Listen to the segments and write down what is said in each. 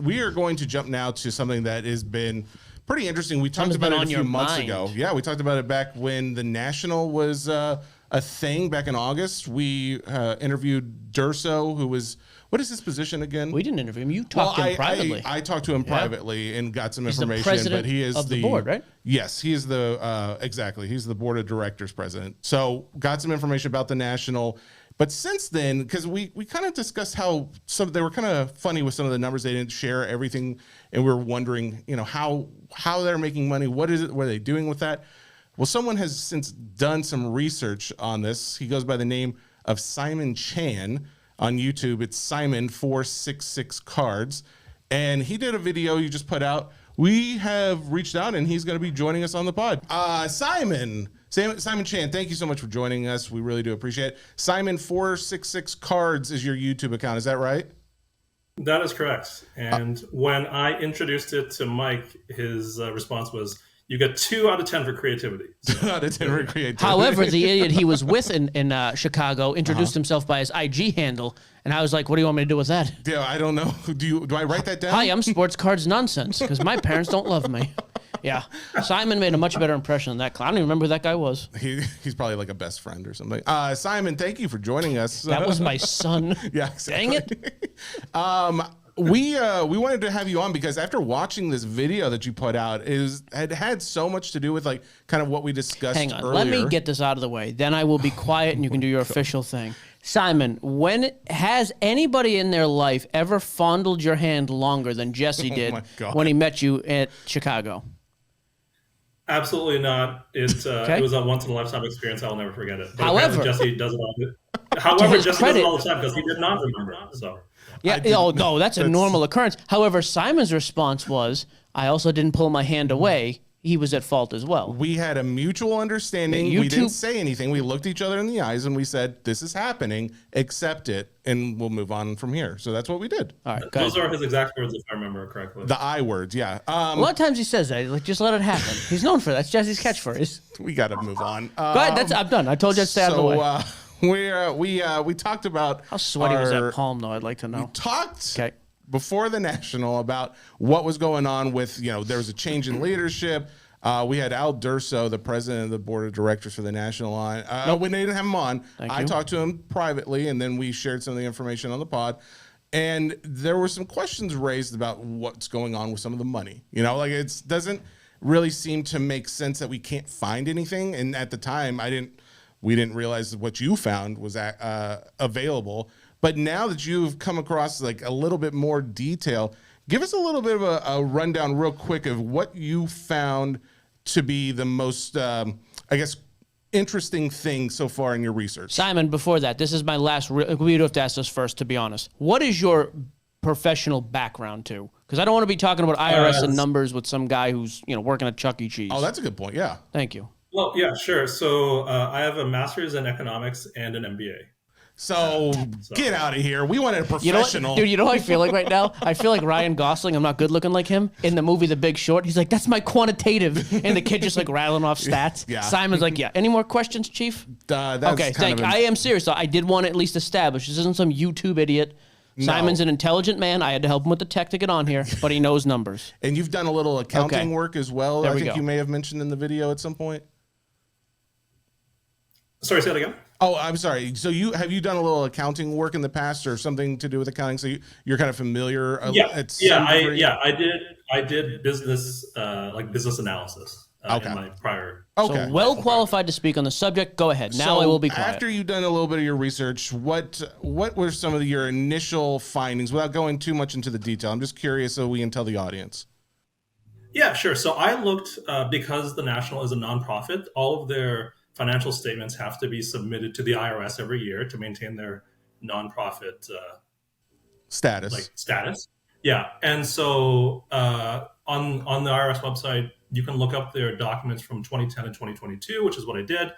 we are going to jump now to something that has been pretty interesting. We talked about it a few months ago. Yeah, we talked about it back when the National was a thing back in August. We interviewed Durso, who was, what is his position again? We didn't interview him. You talked to him privately. I talked to him privately and got some information. He's the president but he is of the board, right? Yes, he is the exactly. He's the board of directors president. So got some information about the National. But since then, because we kind of discussed how they were kind of funny with some of the numbers. They didn't share everything, and we were wondering, how they're making money. What is it? What are they doing with that? Well, someone has since done some research on this. He goes by the name of Simon Chan on YouTube. It's Simon466 Cards, and he did a video you just put out. We have reached out, and he's going to be joining us on the pod. Simon Chan, thank you so much for joining us. We really do appreciate it. Simon466 Cards is your YouTube account. Is that right? That is correct. And when I introduced it to Mike, his response was, you get 2 out of 10 for creativity. So, 2 out of 10 for creativity. However, the idiot he was with in Chicago introduced himself by his IG handle, and I was like, what do you want me to do with that? Yeah, I don't know. Do I write that down? Hi, I'm Sports Cards Nonsense, because my parents don't love me. Yeah. Simon made a much better impression than that clown. I don't even remember who that guy was. He's probably like a best friend or something. Simon, thank you for joining us. That was my son. Yeah, exactly. Dang it. We wanted to have you on because after watching this video that you put out, it had so much to do with like kind of what we discussed Hang on, earlier. let me get this out of the way. Then I will be quiet and you can do your official thing. Simon, has anybody in their life ever fondled your hand longer than Jesse did when he met you at Chicago? Absolutely not. It was a once in a lifetime experience. I'll never forget it. But however, Jesse does it all. However, Jesse does it all the time because he did not remember. So yeah, no, that's a normal occurrence. However, Simon's response was, "I also didn't pull my hand away. He was at fault as well." We had a mutual understanding. We didn't say anything. We looked each other in the eyes and we said, "This is happening. Accept it, and we'll move on from here." So that's what we did. All right, those are his exact words, if I remember correctly. The I words, yeah. A lot of times he says that, like, just let it happen. He's known for that. That's Jesse's catchphrase. We got to move on. Go ahead. I'm done. I told you to stay out of the way. We talked about how sweaty was that palm, though. I'd like to know. We talked before the National about what was going on with, there was a change in leadership. We had Al Durso, the president of the board of directors for the National on. When they didn't have him on, I talked to him privately, and then we shared some of the information on the pod. And there were some questions raised about what's going on with some of the money. It doesn't really seem to make sense that we can't find anything. And at the time, we didn't realize that what you found was available. But now that you've come across like a little bit more detail, give us a little bit of a rundown real quick of what you found to be the most, interesting thing so far in your research. Simon, before that, this is my last, we do have to ask this first, to be honest. What is your professional background to? Because I don't want to be talking about IRS and numbers with some guy who's, working at Chuck E. Cheese. Oh, that's a good point, yeah. Thank you. Well, yeah, sure. So I have a master's in economics and an MBA. So get out of here. We wanted a professional. You know what I feel like right now? I feel like Ryan Gosling. I'm not good looking like him. In the movie The Big Short, he's like, that's my quantitative. And the kid just like rattling off stats. Yeah. Simon's like, yeah. Any more questions, Chief? Okay, thank you. I am serious. I did want to at least establish this isn't some YouTube idiot. No. Simon's an intelligent man. I had to help him with the tech to get on here, but he knows numbers. And you've done a little accounting work as well. There I think go. You may have mentioned in the video at some point. Sorry, say that again? Oh, I'm sorry. So have you done a little accounting work in the past or something to do with accounting? So you're kind of familiar? I did business, business analysis in my prior. Okay. So well qualified to speak on the subject. Go ahead. Now I will be quiet. After you've done a little bit of your research, what were some of your initial findings without going too much into the detail? I'm just curious so we can tell the audience. Yeah, sure. So I looked, because the National is a nonprofit, all of their financial statements have to be submitted to the IRS every year to maintain their nonprofit status. Yeah, and so on the IRS website, you can look up their documents from 2010 and 2022, which is what I did,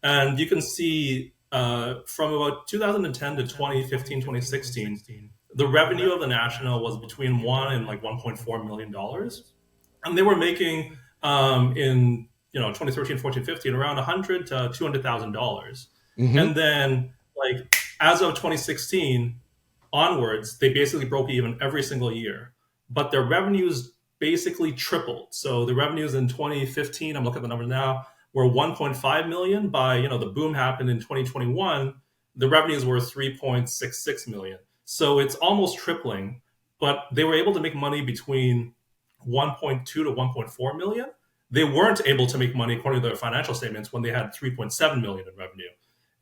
and you can see from about 2010 to 2015, 2016, the revenue of the National was between $1 and $1.4 million, and they were making in 2013, 14, 15, around $100,000 to $200,000. Mm-hmm. And then as of 2016 onwards, they basically broke even every single year. but their revenues basically tripled. So the revenues in 2015, I'm looking at the numbers now, were 1.5 million. By the boom happened in 2021, the revenues were 3.66 million. So it's almost tripling, but they were able to make money between 1.2 to 1.4 million. They weren't able to make money according to their financial statements when they had 3.7 million in revenue.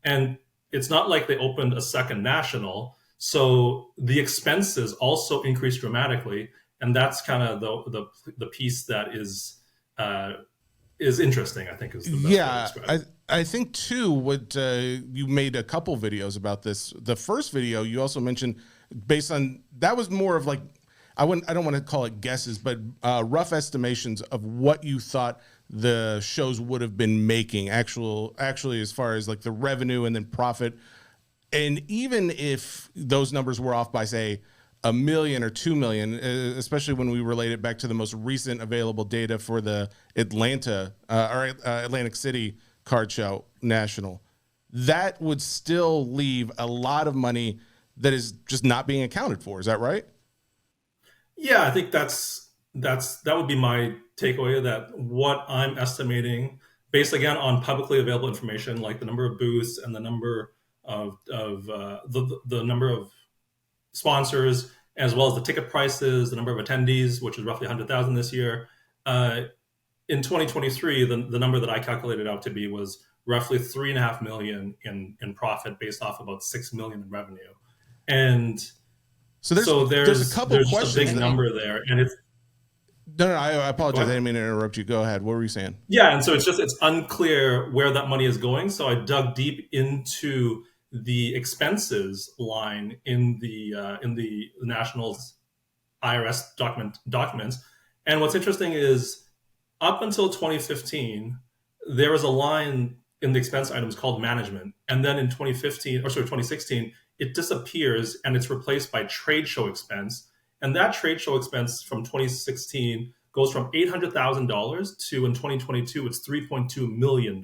And it's not like they opened a second national. So the expenses also increased dramatically. And that's kind of the piece that is interesting, I think, is the best way to describe it. I think too, what you made a couple videos about this. The first video you also mentioned, based on, that was more of like, I don't want to call it guesses, but rough estimations of what you thought the shows would have been making actually as far as like the revenue and then profit. And even if those numbers were off by, say, 1 million or 2 million, especially when we relate it back to the most recent available data for the Atlantic City card show national, that would still leave a lot of money that is just not being accounted for. Is that right? Yeah, I think that would be my takeaway, that what I'm estimating, based again on publicly available information, like the number of booths and the number of the number of sponsors, as well as the ticket prices, the number of attendees, which is roughly 100,000 this year. In 2023, the number that I calculated out to be was roughly 3.5 million in profit, based off about 6 million in revenue. And so there's a couple questions. There's a big number there, and it's no, I apologize. I didn't mean to interrupt you. Go ahead. What were you saying? Yeah, and so it's unclear where that money is going. So I dug deep into the expenses line in the Nationals IRS documents. And what's interesting is, up until 2015, there was a line in the expense items called management. And then in 2016, it disappears and it's replaced by trade show expense. And that trade show expense from 2016 goes from $800,000 to, in 2022, it's $3.2 million.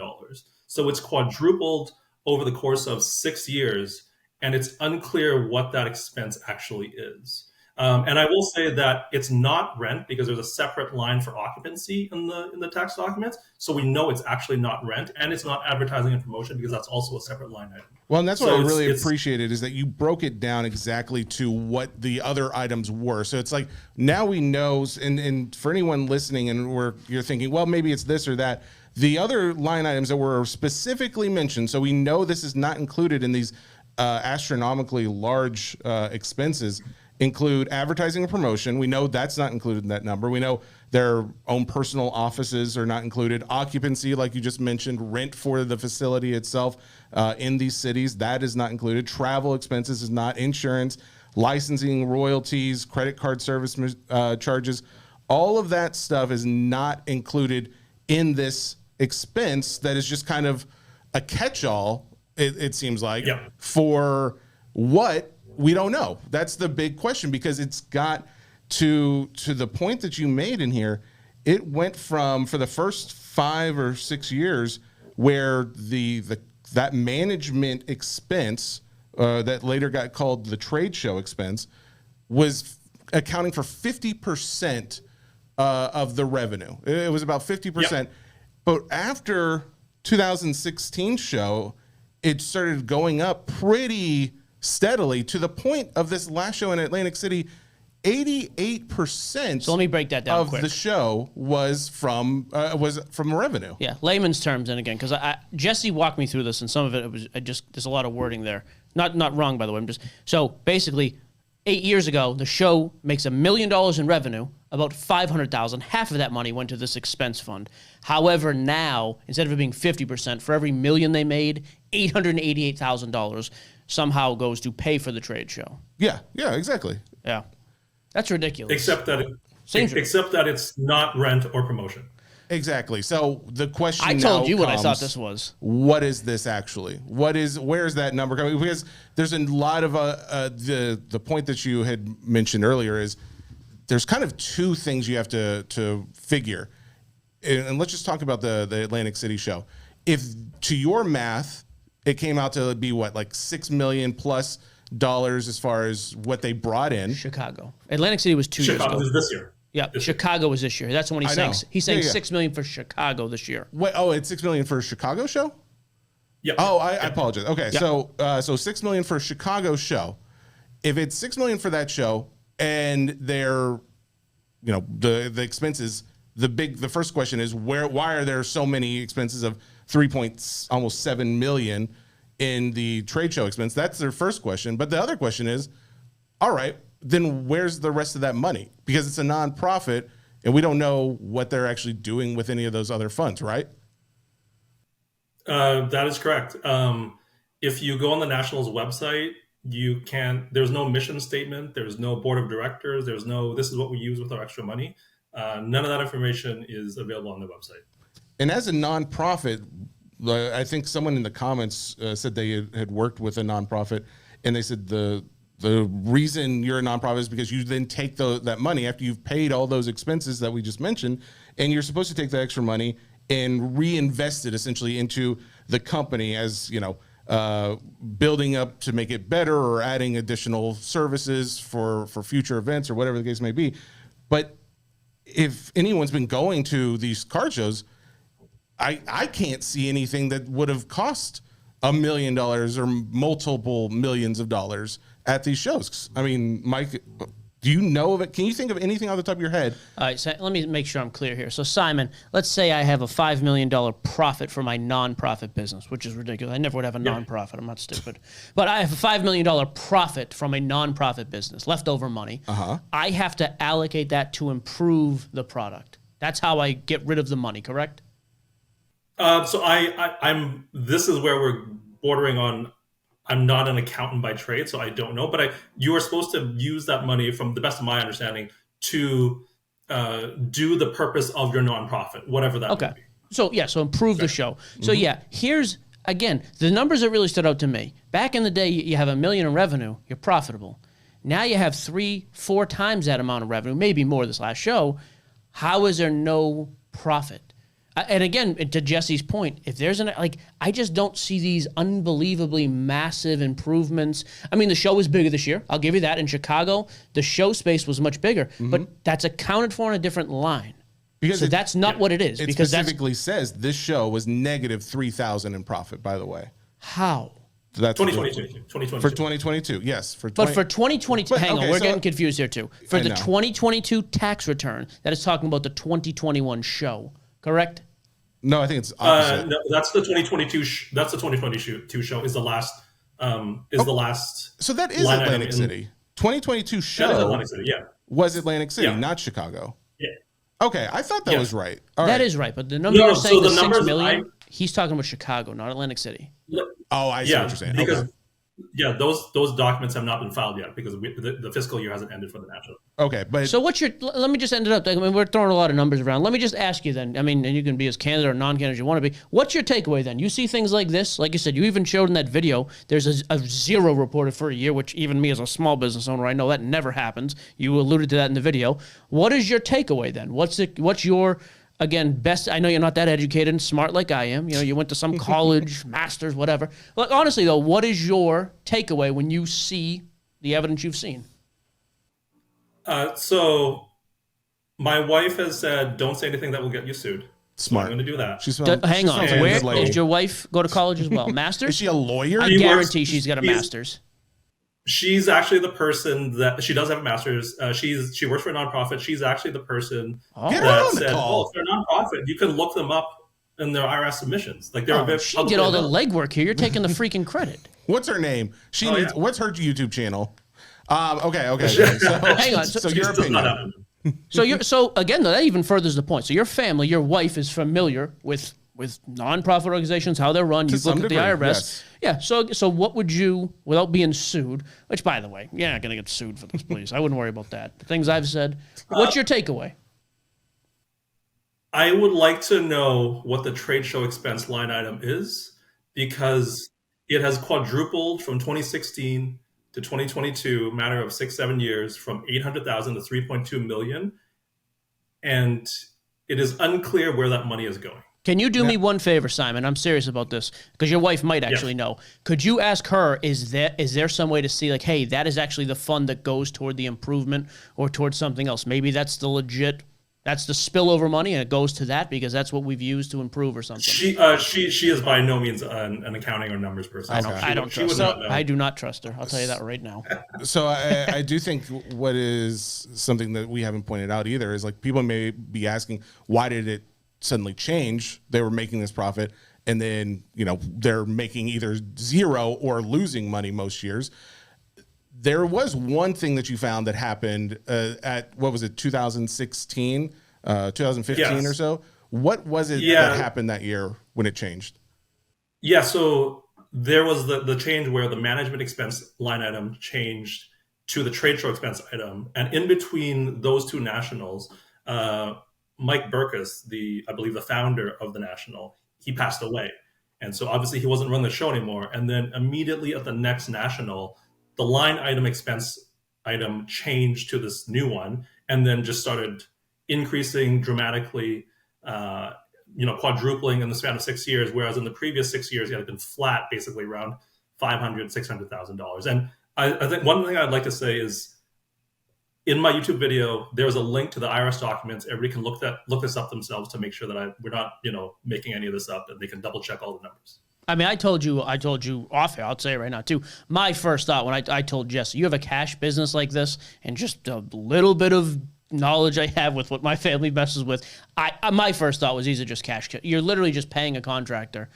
So it's quadrupled over the course of 6 years, and it's unclear what that expense actually is. And I will say that it's not rent, because there's a separate line for occupancy in the tax documents. So we know it's actually not rent, and it's not advertising and promotion, because that's also a separate line item. Well, and that's what I really appreciated, is that you broke it down exactly to what the other items were. So it's like, now we know, and for anyone listening and you're thinking, well, maybe it's this or that, the other line items that were specifically mentioned, so we know this is not included in these astronomically large expenses, include advertising and promotion. We know that's not included in that number. We know their own personal offices are not included. Occupancy, like you just mentioned, rent for the facility itself in these cities, that is not included. Travel expenses is not. Insurance, licensing, royalties, credit card service charges, all of that stuff is not included in this expense that is just kind of a catch-all, it seems like, for what we don't know. That's the big question, because it's got to the point that you made in here. It went from, for the first 5 or 6 years, where that management expense that later got called the trade show expense was accounting for 50% of the revenue. It was about 50%. Yep. But after 2016 show, it started going up pretty steadily, to the point of this last show in Atlantic City, 88%. So let me break that down of quick. The show was from revenue. Yeah, layman's terms. And again, because Jesse walked me through this, and some of it was there's a lot of wording there. Not wrong, by the way. So basically, 8 years ago, the show makes $1 million in revenue. About $500,000, half of that money went to this expense fund. However, now, instead of it being 50%, for every $1 million they made, $888,000 somehow goes to pay for the trade show. Yeah, exactly. Yeah, that's ridiculous. Except that it's not rent or promotion. Exactly. So the question I told you comes, what I thought this was. What is this actually? Where is that number coming? Because there's a lot of the point that you had mentioned earlier is there's kind of two things you have to figure. And let's just talk about the Atlantic City show. If, to your math, it came out to be what, like 6 million plus dollars as far as what they brought in. Chicago. Atlantic City was 2 years Chicago ago. is this year. Yeah, Chicago was this year. That's when he's saying know. Yeah. $6 million for Chicago this year. Wait, it's $6 million for a Chicago show? Yeah. Oh, I apologize. Okay, Yeah. so $6 million for a Chicago show. If it's $6 million for that show, and they're, the expenses, the first question is why are there so many expenses of almost 7 million in the trade show expense? That's their first question. But the other question is, all right, then where's the rest of that money? Because it's a nonprofit, and we don't know what they're actually doing with any of those other funds, right? That is correct. If you go on the Nationals website, there's no mission statement, there's no board of directors, this is what we use with our extra money. None of that information is available on the website. And as a nonprofit, I think someone in the comments said they had worked with a nonprofit, and they said the reason you're a nonprofit is because you then take that money after you've paid all those expenses that we just mentioned, and you're supposed to take that extra money and reinvest it essentially into the company as, building up to make it better or adding additional services for future events or whatever the case may be. But if anyone's been going to these card shows, I can't see anything that would have cost $1 million or multiple millions of dollars at these shows. I mean, Mike, do you know of it? Can you think of anything off the top of your head? All right, so let me make sure I'm clear here. So, Simon, let's say I have a $5 million profit for my nonprofit business, which is ridiculous. I never would have a nonprofit. I'm not stupid. But I have a $5 million profit from a nonprofit business, leftover money. I have to allocate that to improve the product. That's how I get rid of the money, correct? So this is where we're bordering on, I'm not an accountant by trade, so I don't know, but you are supposed to use that money, from the best of my understanding, to do the purpose of your nonprofit, whatever that may be. So improve the show. So here's, again, the numbers that really stood out to me. Back in the day, you have $1 million in revenue, you're profitable. Now you have 3-4 times that amount of revenue, maybe more this last show. How is there no profit? And again, to Jesse's point, if there's I just don't see these unbelievably massive improvements. I mean, the show was bigger this year. I'll give you that. In Chicago, the show space was much bigger, but that's accounted for in a different line. Because that's not what it is. It specifically says this show was negative 3,000 in profit, by the way. How? So that's 2022. For 2022, yes. But for 2022, we're getting confused here too. For the 2022 tax return, that is talking about the 2021 show, correct? No, I think it's opposite. No, that's the 2022. That's the 2022 show. Is the last. The last. So that is Atlantic City. 2022 show. That is Atlantic City. Yeah. Was Atlantic City, not Chicago. Yeah. Okay, I thought that was right. That is right, but the number you're saying, the 6 million, he's talking about Chicago, not Atlantic City. Oh, I see what you're saying. Because, those documents have not been filed yet because the fiscal year hasn't ended for the national. Okay, but so let me just end it up. I mean, we're throwing a lot of numbers around. Let me just ask you then. I mean, and you can be as candid or non-candid as you want to be. What's your takeaway then? You see things like this, like you said, you even showed in that video. There's a zero reported for a year, which even me as a small business owner, I know that never happens. You alluded to that in the video. What is your takeaway then? What's your again, best, I know you're not that educated and smart like I am. You went to some college, master's, whatever. Look, honestly, though, what is your takeaway when you see the evidence you've seen? So my wife has said, don't say anything that will get you sued. Smart. So I'm going to do that. Hang on. Where did your wife go to college as well? Master's? Is she a lawyer? I guarantee she's got a master's. She's actually the person that she does have a master's. She works for a nonprofit. She's actually the person that said, "Oh, if they're a nonprofit, you can look them up in their IRS submissions." Like she did all the legwork here. You're taking the freaking credit. What's her name? What's her YouTube channel? Okay. So, hang on. So your opinion. So again, though, that even furthers the point. So your family, your wife is familiar with nonprofit organizations, how they're run. You've looked at the IRS. Yes. Yeah. So what would you, without being sued, which by the way, you're not going to get sued for this, please. I wouldn't worry about that. The things I've said. What's your takeaway? I would like to know what the trade show expense line item is, because it has quadrupled from 2016 to 2022, a matter of 6-7 years, from 800,000 to 3.2 million. And it is unclear where that money is going. Can you do me one favor, Simon? I'm serious about this because your wife might actually know. Could you ask her, is there some way to see like, hey, that is actually the fund that goes toward the improvement or towards something else? Maybe that's the spillover money and it goes to that because that's what we've used to improve or something. She is by no means an accounting or numbers person. I don't trust her. I do not trust her. I'll tell you that right now. So I do think what is something that we haven't pointed out either is like people may be asking, why did it suddenly change? They were making this profit and then, they're making either zero or losing money most years. There was one thing that you found that happened at, what was it, 2016, 2015 or so? What was it that happened that year when it changed? Yeah, so there was the change where the management expense line item changed to the trade show expense item. And in between those two nationals, Mike Burkus, I believe the founder of the National, he passed away. And so obviously he wasn't running the show anymore. And then immediately at the next National, the line item expense item changed to this new one and then just started increasing dramatically, quadrupling in the span of 6 years. Whereas in the previous 6 years, it had been flat, basically around $500,000, $600,000. And I think one thing I'd like to say is, in my YouTube video, there's a link to the IRS documents. Everybody can look this up themselves to make sure that we're not, making any of this up, and they can double check all the numbers. I mean, I told you off here, I'll say it right now too. My first thought when I told Jesse, you have a cash business like this, and just a little bit of knowledge I have with what my family messes with, my first thought was these are just cash. You're literally just paying a contractor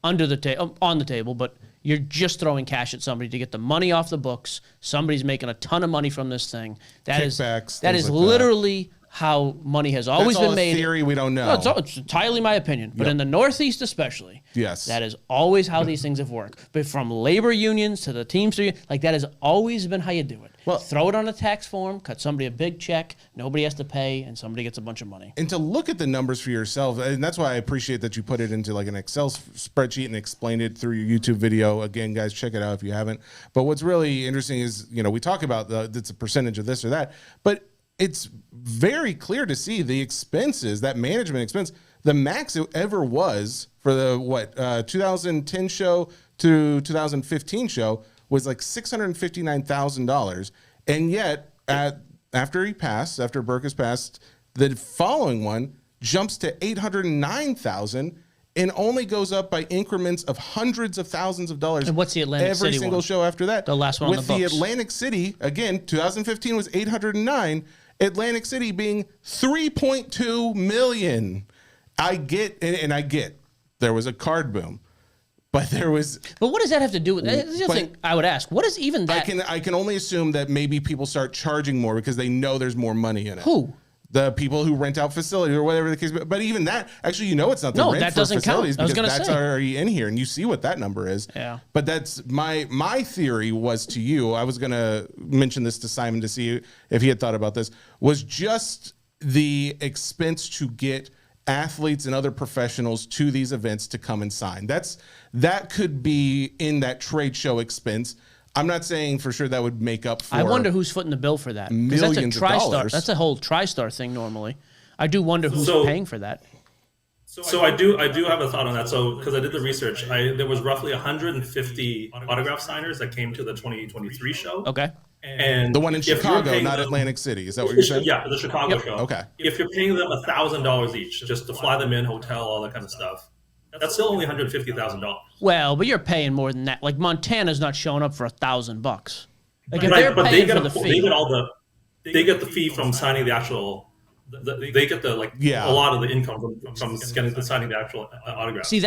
on the table, but you're just throwing cash at somebody to get the money off the books. Somebody's making a ton of money from this thing. That is literally how money has always been made. Theory, we don't know. No, it's entirely my opinion. But in the Northeast especially, yes, that is always how these things have worked. But from labor unions to the Teamster, like that has always been how you do it. Well, throw it on a tax form, cut somebody a big check, nobody has to pay, and somebody gets a bunch of money. And to look at the numbers for yourself, and that's why I appreciate that you put it into like an Excel spreadsheet and explained it through your YouTube video. Again, guys, check it out if you haven't. But what's really interesting is, we talk about it's a percentage of this or that, but it's very clear to see the expenses, that management expense, the max it ever was for the 2010 show to 2015 show was like $659,000. And yet after Burkus passed, the following one jumps to $809,000 and only goes up by increments of hundreds of thousands of dollars. And what's the Atlantic City every single show after that? The last one with on the books. The Atlantic City, again, 2015 was $809,000. Atlantic City being $3.2 million. I get there was a card boom, but what does that have to do with? That's the other thing I would ask. What is even that? I can only assume that maybe people start charging more because they know there's more money in it. Who? The people who rent out facilities or whatever the case. But even that, actually, it's not the rent that for doesn't facilities count. because that's already in here, and you see what that number is. Yeah. But that's my theory was to you. I was going to mention this to Simon to see if he had thought about this. Was just the expense to get athletes and other professionals to these events to come and sign. That could be in that trade show expense. I'm not saying for sure that would make up for. I wonder who's footing the bill for that. Millions of dollars. That's a whole TriStar thing normally. I do wonder who's paying for that. So I do have a thought on that. So because I did the research, there was roughly 150 autograph signers that came to the 2023 show. Okay. And the one in Chicago, not Atlantic City. Is that what you're saying? Yeah, the Chicago show. Okay. If you're paying them $1,000 each just to fly them in, hotel, all that kind of stuff, that's still only $150,000. Well, but you're paying more than that. Like Montana's not showing up for $1,000. Like if right, they're but paying for the fee, they get the fee from signing the actual. They get a lot of the income from signing the actual autograph. See,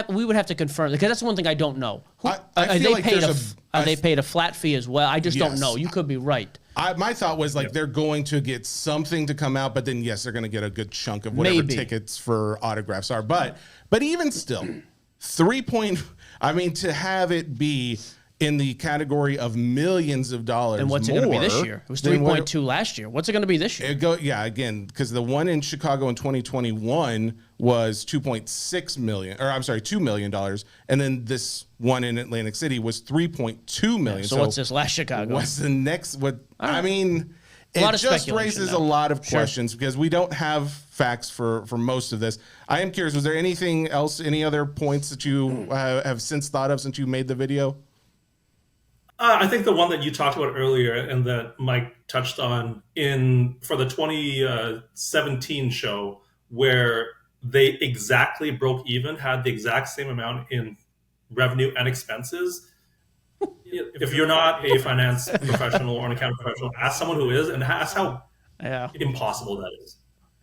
we would have to confirm because that's one thing I don't know. Are they paid a flat fee as well? I just don't know. You could be right. My thought was they're going to get something to come out, but then yes, they're going to get a good chunk of whatever tickets for autographs are. But even still, to have it be in the category of millions of dollars. And what's it going to be this year? It was 3.2 last year. What's it going to be this year? Again, because the one in Chicago in 2021 was $2.6 million, or I'm sorry, $2 million, and then this one in Atlantic City was $3.2 million. So what's this last Chicago? What's the next? A lot of just speculation, raises though. a lot of Sure. questions because we don't have facts for most of this. I am curious, was there anything else, any other points that you have since thought of since you made the video? I think the one that you talked about earlier and that Mike touched on for the 2017 show, where they exactly broke even, had the exact same amount in revenue and expenses. If you're not a finance professional or an accounting professional, ask someone who is, and ask how impossible that is.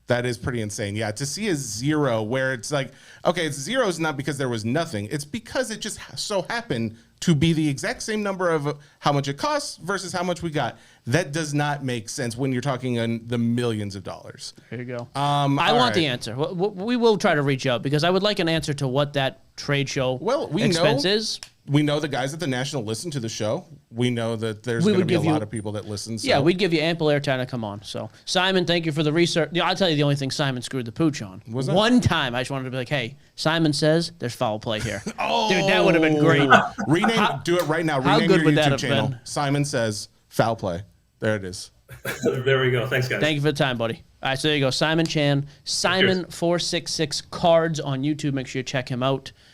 That is pretty insane. Yeah, to see a zero where it's like, okay, it's zero is not because there was nothing. It's because it just so happened to be the exact same number of how much it costs versus how much we got. That does not make sense when you're talking in the millions of dollars. There you go. I want the answer. We will try to reach out because I would like an answer to what that trade show expense is. We know the guys at the National listen to the show. We know that there's going to be a lot of people that listen. So. Yeah, we'd give you ample airtime to come on. So, Simon, thank you for the research. I'll tell you the only thing Simon screwed the pooch on. Was it? One time, I just wanted to be like, hey, Simon says there's foul play here. Dude, that would have been great. Do it right now. Rename your YouTube channel. Simon says foul play. There it is. There we go. Thanks, guys. Thank you for the time, buddy. All right, so there you go. Simon Chan, Simon466 Cards on YouTube. Make sure you check him out.